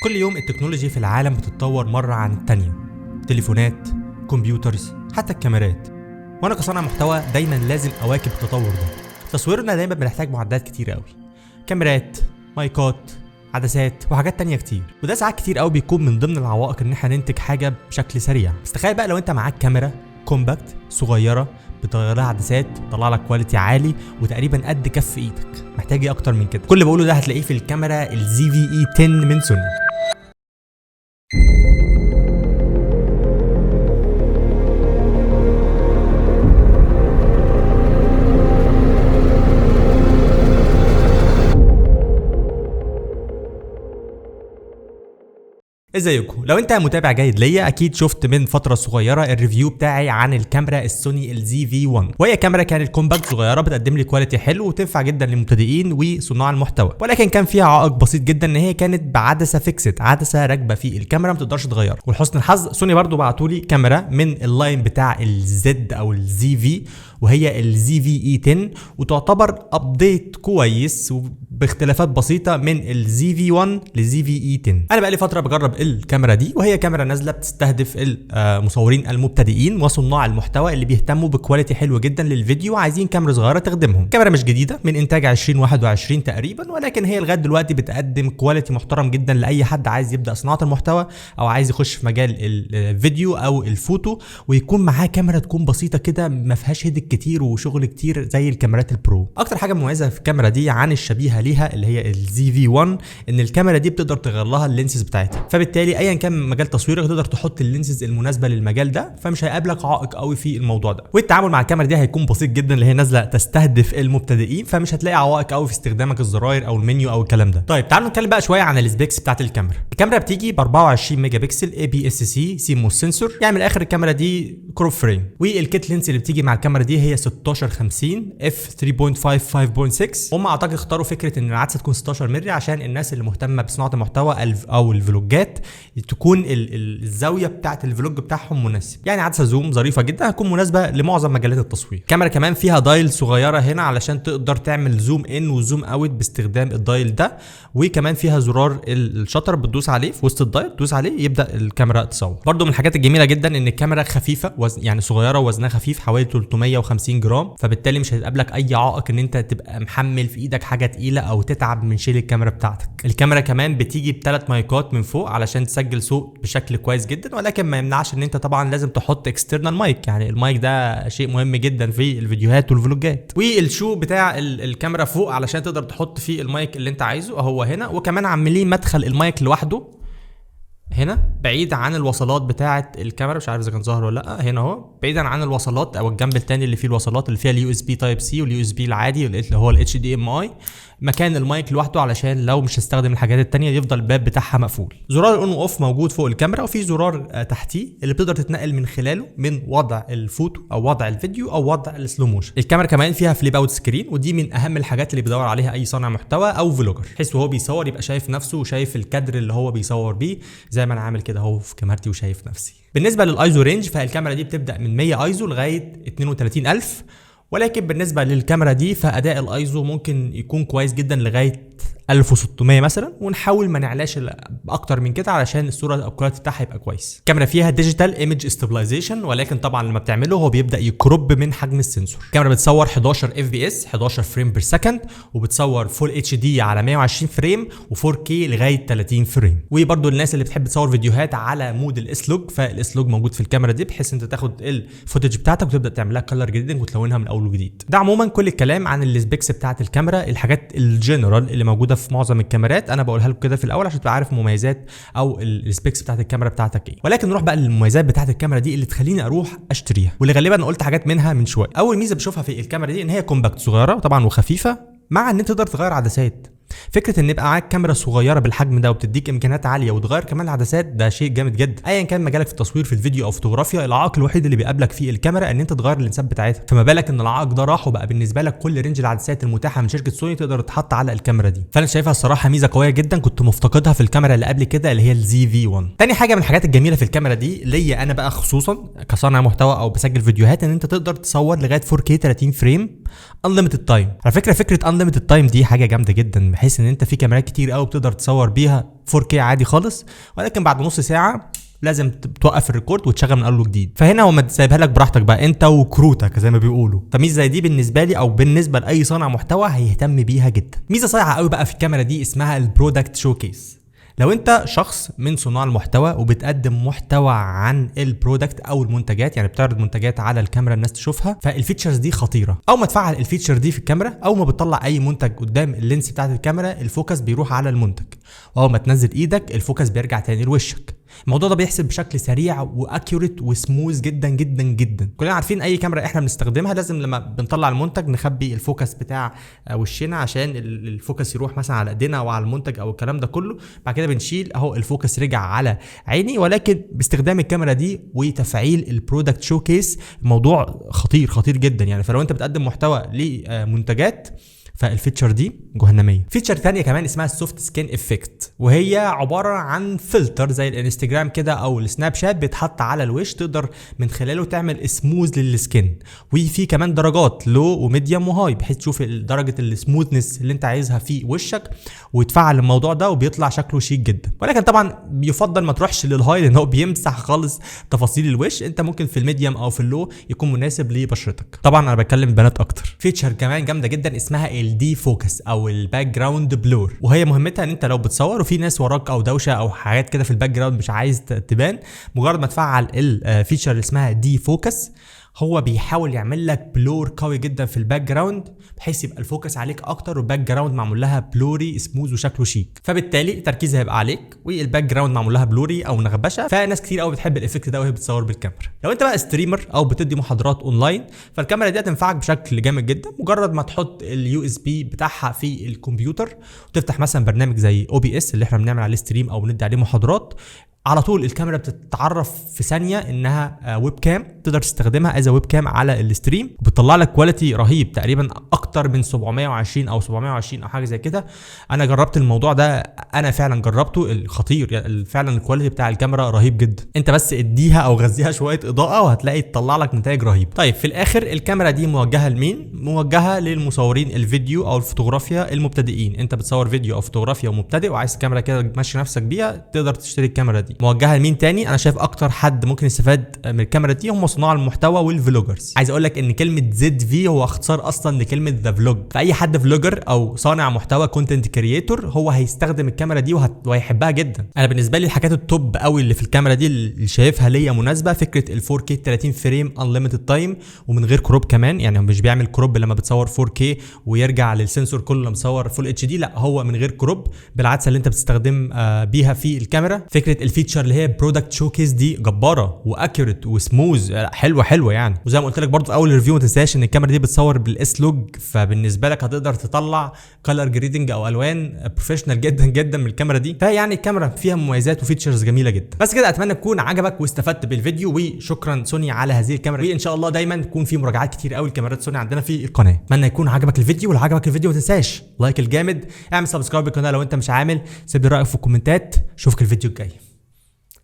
كل يوم التكنولوجي في العالم بتتطور مرة عن التانية، تليفونات، كمبيوترز، حتى الكاميرات. وانا كصانع محتوى دايما لازم اواكب التطور ده. تصويرنا دايما بنحتاج معدات كتير قوي، كاميرات، مايكات، عدسات وحاجات تانية كتير، وده ساعات كتير قوي بيكون من ضمن العوائق ان احنا ننتج حاجة بشكل سريع. بس تخيل بقى لو انت معاك كاميرا كومباكت صغيرة بتغير لها عدسات، تطلع لك كواليتي عالي وتقريبا قد كف ايدك. محتاج ايه اكتر من كده؟ كل اللي بقوله ده هتلاقيه في الكاميرا ZV-E10 من سوني. ازيكم؟ لو انت متابع جيد ليا اكيد شفت من فتره صغيره الريفيو بتاعي عن الكاميرا السوني ZV-1، وهي كاميرا كانت كومباكت صغيره بتقدم لي كواليتي حلو وتنفع جدا للمبتدئين وصناع المحتوى، ولكن كان فيها عائق بسيط جدا ان هي كانت بعدسه فيكسد، عدسه راكبه في الكاميرا ما تقدرش تغيرها. ولحسن الحظ سوني برضو بعتوا لي كاميرا من اللاين بتاع الزد او الZV، وهي ZV-E10، وتعتبر ابديت كويس باختلافات بسيطه من ZV-1 ZV-E10. انا بقالي فتره بجرب الكاميرا دي، وهي كاميرا نازله بتستهدف المصورين المبتدئين وصناع المحتوى اللي بيهتموا بكواليتي حلوه جدا للفيديو وعايزين كاميرا صغيره تخدمهم. كاميرا مش جديده، من انتاج 2021 تقريبا، ولكن هي لغايه دلوقتي بتقدم كواليتي محترم جدا لاي حد عايز يبدا صناعه المحتوى او عايز يخش في مجال الفيديو او الفوتو، ويكون معاه كاميرا تكون بسيطه كده ما فيهاش هيدك كتير وشغل كتير زي الكاميرات البرو. اكتر حاجه مميزه في الكاميرا دي عن الشبيهه ليها اللي هي ZV-1 ان الكاميرا دي بتقدر تغير لها اللينسز بتاعتها، فبالتالي ايا كان مجال تصويرك تقدر تحط اللينسز المناسبه للمجال ده، فمش هيقابلك عائق قوي في الموضوع ده. والتعامل مع الكاميرا دي هيكون بسيط جدا، اللي هي نازله تستهدف المبتدئين، فمش هتلاقي عوائق قوي في استخدامك الزراير او المنيو او الكلام ده. طيب تعالوا نتكلم بقى شويه عن السبيكس بتاعت الكاميرا. الكاميرا بتيجي ب 24 ميجا بكسل APS-C سيموس سنسور، يعني من الاخر الكاميرا دي كروب فريم. والكيت لينس اللي بتيجي مع الكاميرا دي هي 1650 f3.5.6. هم اعتقد اختاروا فكره ان العدسه تكون 16 مللي عشان الناس اللي مهتمه بصناعه المحتوى او الفلوجات تكون الزاويه بتاعت الفلوج بتاعهم مناسب، يعني عدسه زوم ظريفه جدا هتكون مناسبه لمعظم مجالات التصوير. الكاميرا كمان فيها دايل صغيره هنا علشان تقدر تعمل زوم ان وزوم اوت باستخدام الدايل ده، وكمان فيها زرار الشطر بتدوس عليه في وسط الدايل، تدوس عليه يبدا الكاميرا تصور. برده من الحاجات الجميله جدا ان الكاميرا خفيفه، يعني صغيره ووزنها خفيف حوالي 350 جرام، فبالتالي مش هيقابلك اي عائق ان انت تبقى محمل في ايدك حاجه تقيله او تتعب من شيل الكاميرا بتاعتك. الكاميرا كمان بتيجي ب3 مايكات من فوق علشان تسجل صوت بشكل كويس جدا، ولكن ما يمنعش ان انت طبعا لازم تحط اكسترنال مايك، يعني المايك ده شيء مهم جدا في الفيديوهات والفلوجات. والشو بتاع الكاميرا فوق علشان تقدر تحط فيه المايك اللي انت عايزه اهو هنا، وكمان عاملين مدخل المايك لوحده هنا بعيد عن الوصلات بتاعه الكاميرا، مش عارف اذا كان ظاهر ولا لا، هنا اهو بعيدا عن الوصلات او الجنب الثاني اللي فيه الوصلات اللي فيها USB Type-C والUSB العادي اللي هو HDMI، مكان المايك لوحده علشان لو مش هستخدم الحاجات التانية يفضل الباب بتاعها مقفول. زرار الاون واوف موجود فوق الكاميرا، وفي زرار تحتيه اللي بتقدر تتنقل من خلاله من وضع الفوتو او وضع الفيديو او وضع السلو موشن. الكاميرا كمان فيها فليب اوت سكرين، ودي من اهم الحاجات اللي بيدور عليها اي صانع محتوى او فلوجر، بحيث وهو بيصور يبقى شايف نفسه وشايف الكادر اللي هو بيصور بيه، زي ما انا عامل كده اهو في كاميرتي وشايف نفسي. بالنسبه للايزو رينج فالكاميرا دي بتبدا من 100 ايزو لغايه 32000، ولكن بالنسبه للكاميرا دي فاداء الايزو ممكن يكون كويس جدا لغايه 1600 مثلا، ونحاول ما نعلاش اكتر من كده علشان الصوره او الكواليتي بتاعها يبقى كويس. الكاميرا فيها ديجيتال ايمج ستابلايزيشن، ولكن طبعا لما بتعمله هو بيبدا يكروب من حجم السنسور. الكاميرا بتصور 11 FPS 11 فريم بير سكند، وبتصور فول HD على 120 فريم و4K لغايه 30 فريم. وبرده الناس اللي بتحب تصور فيديوهات على مود الاسلوج، فالاسلوج موجود في الكاميرا دي بحيث انت تاخد الفوتج بتاعتك وتبدا تعملها كلر جريدنج وتلونها من اول وجديد. ده عموما كل الكلام عن السبيكس بتاعت الكاميرا، الحاجات الجنرال اللي موجوده في معظم الكاميرات انا بقولها لكم كده في الاول عشان تبقى عارف مميزات او السبيكس بتاعت الكاميرا بتاعتك ايه. ولكن نروح بقى للمميزات بتاعت الكاميرا دي اللي تخليني اروح اشتريها، واللي غالبا انا قلت حاجات منها من شويه. اول ميزه بشوفها في الكاميرا دي ان هي كومباكت صغيره طبعا وخفيفه، مع ان انت تقدر تغير عدسات. فكره ان يبقى معاك كاميرا صغيره بالحجم ده وبتديك امكانيات عاليه وتغير كمان العدسات، ده شيء جامد جدا. ايا كان مجالك في التصوير في الفيديو او فوتوغرافيا، العائق الوحيد اللي بيقابلك في الكاميرا ان انت تغير اللينسات بتاعتها، فما بالك ان العائق ده راح وبقى بالنسبه لك كل رينج العدسات المتاحه من شركه سوني تقدر تحط على الكاميرا دي. فانا شايفها الصراحه ميزه قويه جدا كنت مفتقدها في الكاميرا اللي قبل كده اللي هي ZV-1. تاني حاجه من الحاجات الجميله في الكاميرا دي ليا انا بقى خصوصا كصانع محتوى او بسجل فيديوهات، ان انت تقدر تصور لغايه 4K 30 فريم unlimited time. على فكره unlimited time دي حاجه جامده جدا، بحيث ان انت في كاميرات كتير قوي بتقدر تصور بيها 4K عادي خالص، ولكن بعد نص ساعه لازم توقف الريكورد وتشغل من اول وجديد. فهنا هو ما سايبها لك براحتك بقى انت وكروتك زي ما بيقولوا. فميزه زي دي بالنسبه لي او بالنسبه لاي صانع محتوى هيهتم بيها جدا. ميزه صايعه قوي بقى في الكاميرا دي اسمها البرودكت شوكيس. لو انت شخص من صناع المحتوى وبتقدم محتوى عن البرودكت او المنتجات، يعني بتعرض منتجات على الكاميرا الناس تشوفها، فالفيتشرز دي خطيره. اول ما تفعل الفيتشر دي في الكاميرا، اول ما بتطلع اي منتج قدام اللينس بتاعت الكاميرا الفوكس بيروح على المنتج، واول ما تنزل ايدك الفوكس بيرجع تاني لوشك. الموضوع ده بيحسب بشكل سريع واكيوريت وسموث جدا جدا جدا. كلنا عارفين اي كاميرا احنا بنستخدمها لازم لما بنطلع المنتج نخبي الفوكس بتاع وشنا عشان الفوكس يروح مثلا على ايدينا او على المنتج او الكلام ده كله. بعد كده بنشيل اهو الفوكس رجع على عيني. ولكن باستخدام الكاميرا دي وتفعيل البرودكت شوكيس الموضوع خطير خطير جدا يعني. فلو انت بتقدم محتوى لمنتجات فالفيتشر دي جهنميه. فيتشر ثانيه كمان اسمها السوفت سكين افكت، وهي عباره عن فلتر زي الانستجرام كده او السناب شات بيتحط على الوش، تقدر من خلاله تعمل سموث للسكين. وفي كمان درجات لو وميديوم وهاي بحيث تشوف درجه السموثنس اللي انت عايزها في وشك وتفعل الموضوع ده وبيطلع شكله شيك جدا. ولكن طبعا يفضل ما تروحش للهاي لان هو بيمسح خالص تفاصيل الوش. انت ممكن في الميديوم او في اللو يكون مناسب لبشرتك. طبعا انا بتكلم بنات اكتر. فيتشر كمان جامده جدا اسمها الدي فوكس او الباك جراوند بلور، وهي مهمتها ان انت لو بتصور وفي ناس وراك او دوشه او حاجات كده في الباك جراوند مش عايز تبان، مجرد ما تفعل الفيتشر اللي اسمها دي فوكس هو بيحاول يعمل لك بلور قوي جدا في الباك جراوند بحيث يبقى الفوكس عليك اكتر والباك جراوند معمول لها بلوري سموز وشكله شيك. فبالتالي التركيز هيبقى عليك والباك جراوند معمول لها بلوري او نغبشه. فناس كتير قوي بتحب الايفكت ده وهي بتصور بالكاميرا. لو انت بقى ستريمر او بتدي محاضرات اونلاين فالكاميرا دي هتنفعك بشكل جامد جدا. مجرد ما تحط اليو اس بي بتاعها في الكمبيوتر وتفتح مثلا برنامج زي OBS اللي احنا بنعمل عليه ستريم او بندي عليه محاضرات، على طول الكاميرا بتتعرف في ثانيه انها ويب كام، تقدر تستخدمها از ويب كام على الستريم وبتطلع لك كواليتي رهيب تقريبا اكتر من 720 او 720 او حاجه زي كده. انا جربت الموضوع ده، انا فعلا جربته الخطير يعني. فعلا الكواليتي بتاع الكاميرا رهيب جدا. انت بس اديها او غذيها شويه اضاءه وهتلاقي تطلع لك نتائج رهيب. طيب في الاخر الكاميرا دي موجهه لمين؟ موجهه للمصورين الفيديو او الفوتوغرافيا المبتدئين. انت بتصور فيديو او فوتوغرافيا ومبتدئ وعايز كاميرا كده تمشي نفسك بيها، تقدر تشتري الكاميرا دي. موجهه لمين تاني؟ انا شايف اكتر حد ممكن يستفاد من الكاميرا دي هم صناع المحتوى والفلوجرز. عايز اقول لك ان كلمه زد في هو اختصار اصلا لكلمه ذا فلوج. فاي حد فلوجر او صانع محتوى كونتنت كرييتور هو هيستخدم الكاميرا دي وهيحبها جدا. انا بالنسبه لي الحاجات التوب قوي اللي في الكاميرا دي اللي شايفها ليا مناسبه فكره ال 4K 30 فريم انليمتد تايم ومن غير كروب كمان. يعني مش بيعمل كروب لما بتصور 4K ويرجع للسنسور كله لما مصور فول اتش دي، لا هو من غير كروب بالعدسه اللي انت بتستخدم بيها في الكاميرا. فكره الفيتشر اللي هي برودكت شوكيس دي جباره واكيوريت وسموز، حلوه يعني. وزي ما قلت لك برضه في اول ريفيو ما تنساش ان الكاميرا دي بتصور بالاس لوج، فبالنسبه لك هتقدر تطلع كلر جريدنج او الوان بروفيشنال جدا جدا من الكاميرا دي. فيعني الكاميرا فيها مميزات وفيتشرز جميله جدا. بس كده اتمنى تكون عجبك واستفدت بالفيديو، وشكرا سوني على هذه الكاميرا. وان شاء الله دايما تكون في مراجعات كتير قوي لكاميرات سوني عندنا في القناه. اتمنى يكون عجبك الفيديو، ولو عجبك الفيديو ما تنساش لايك الجامد، اعمل سبسكرايب للقناه لو انت مش عامل، سيب لي رايك في الكومنتات. اشوفك الفيديو الجاي.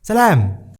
سلام.